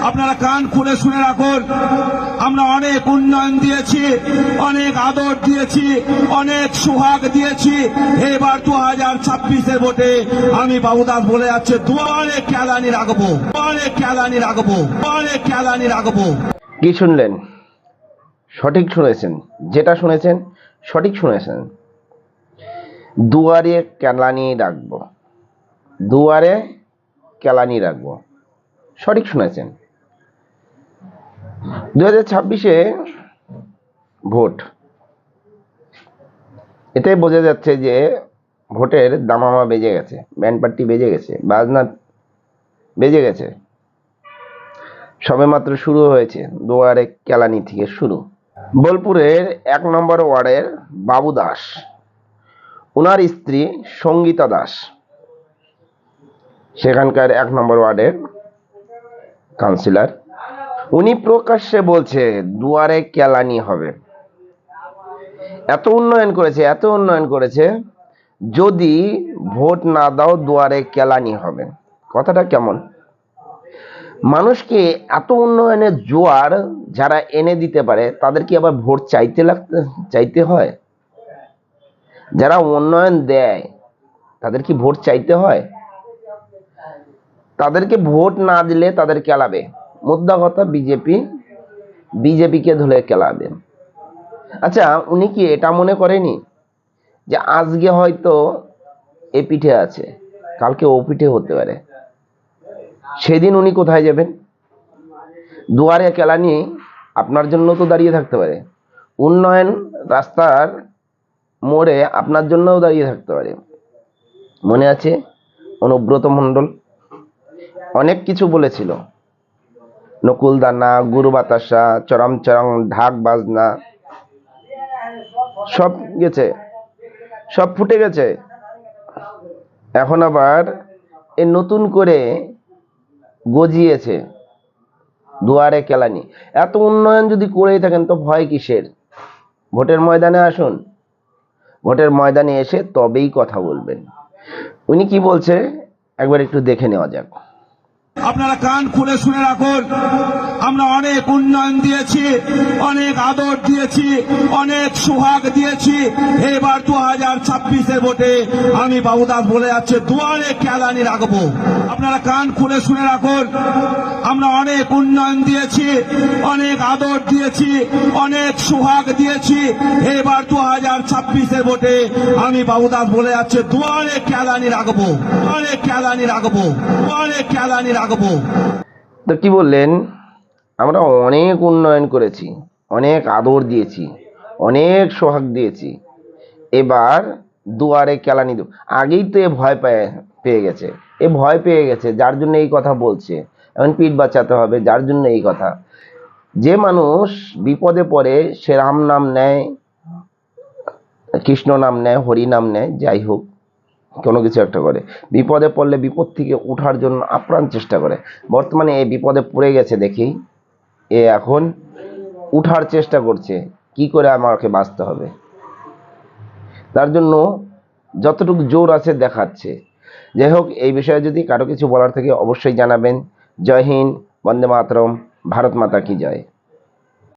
আপনারা কান খুলে শুনে রাখুন, আমরা অনেক উন্নয়ন দিয়েছি, অনেক আদর দিয়েছি, অনেক সোহাগ দিয়েছি। এবার 2026-এর ভোটে আমি বাবুদাস বলে যাচ্ছে দুয়ারে কেলানি রাখবো, দুয়ারে কেলানি রাখবো, দুয়ারে কেলানি রাখবো। কি শুনলেন? সঠিক শুনেছেন, যেটা শুনেছেন সঠিক শুনেছেন। দুয়ারে কেলানি রাখবো, দুয়ারে কেলানি রাখবো, সঠিক শুনেছেন। 2026-এ ভোট, এটাই বোঝা যাচ্ছে যে ভোটের দামামা বেজে গেছে, ব্যান্ড পার্টি বেজে গেছে, বাজনা বেজে গেছে। সবেমাত্র শুরু হয়েছে দুয়ারে কেলানি থেকে শুরু। বোলপুরের 1 নম্বর ওয়ার্ডের বাবু দাস, ওনার স্ত্রী সঙ্গীতা দাস সেখানকার 1 নম্বর ওয়ার্ডের কাউন্সিলর, উনি প্রকাশ্যে বলছে দুয়ারে কেলানি হবে। এত উন্নয়ন করেছে, এত উন্নয়ন করেছে, যদি ভোট না দাও দুয়ারে কেলানি হবে। কথাটা কেমন? মানুষকে এত উন্নয়নের জোয়ার যারা এনে দিতে পারে তাদের কি আবার ভোট চাইতে হয়? যারা উন্নয়ন দেয় তাদের কি ভোট চাইতে হয়? তাদেরকে ভোট না দিলে তাদের কেলাবে। মুদ্রা কথা বিজেপিকে ধরে কেলাবে। আচ্ছা, উনি কি এটা মনে করেনি যে আজকে হয়তো এ পিঠে আছে, কালকে ও পিঠে হতে পারে? সেদিন উনি কোথায় যাবেন? দুয়ারে কেলানি আপনার জন্য তো দাঁড়িয়ে থাকতে পারে, উন্নয়ন রাস্তার মোড়ে আপনার জন্যও দাঁড়িয়ে থাকতে পারে। মনে আছে অনুব্রত মণ্ডল অনেক কিছু বলেছিল, নকুলদানা, গুরু বাতাসা, চরম চরম ঢাক বাজনা, সব গেছে, সব ফুটে গেছে। এখন আবার এ নতুন করে গজিয়েছে দুয়ারে কেলানি। এত উন্নয়ন যদি করেই থাকেন তো ভয় কিসের? ভোটের ময়দানে আসুন, ভোটের ময়দানে এসে তবেই কথা বলবেন। উনি কি বলছে একবার একটু দেখে নেওয়া যাক। আপনারা কান খুলে শুনে রাখুন, আমরা অনেক উন্নয়ন দিয়েছি, অনেক আদর দিয়েছি, অনেক সোহাগ দিয়েছি। এবার 2026-এর ভোটে আমি বাবুদাস বলে যাচ্ছে দুয়ারে কেলানি রাখবো। আপনারা কান খুলে শুনে রাখুন, আমরা অনেক উন্নয়ন দিয়েছি, অনেক আদর দিয়েছি, অনেক সোহাগ দিয়েছি। এবার 2026-এর ভোটে আমি বাবুদাস বলে যাচ্ছে দুয়ারে কেলানি রাখবো, দুয়ারে কেলানি রাখবো, দুয়ারে কেলানি রাখবো। তো কি বললেন? আমরা অনেক উন্নয়ন করেছি, অনেক আদর দিয়েছি, অনেক সোহাগ দিয়েছি, এবার দুয়ারে কেলানি দেব। আগেই তো এ ভয় পেয়ে গেছে, এ ভয় পেয়ে গেছে, যার জন্য এই কথা বলছে। এখন পিঠ বাঁচাতে হবে, যার জন্য এই কথা। যে মানুষ বিপদে পড়ে সে রাম নাম নেয়, কৃষ্ণ নাম নেয়, হরি নাম নেয়, যাই হোক কোনো কিছু একটা করে, বিপদে পড়লে বিপদ থেকে ওঠার জন্য আপ্রাণ চেষ্টা করে। বর্তমানে এই বিপদে পড়ে গেছে দেখেই এ এখন উঠার চেষ্টা করছে, কি করে আমাকে বাঁচতে হবে, তার জন্য যতটুকু জোর আছে দেখাচ্ছে। যাই হোক, এই বিষয়ে যদি কারো কিছু বলার থাকে অবশ্যই জানাবেন। জয় হিন্দ, বন্দে মাতরম, ভারত মাতা কি জয়।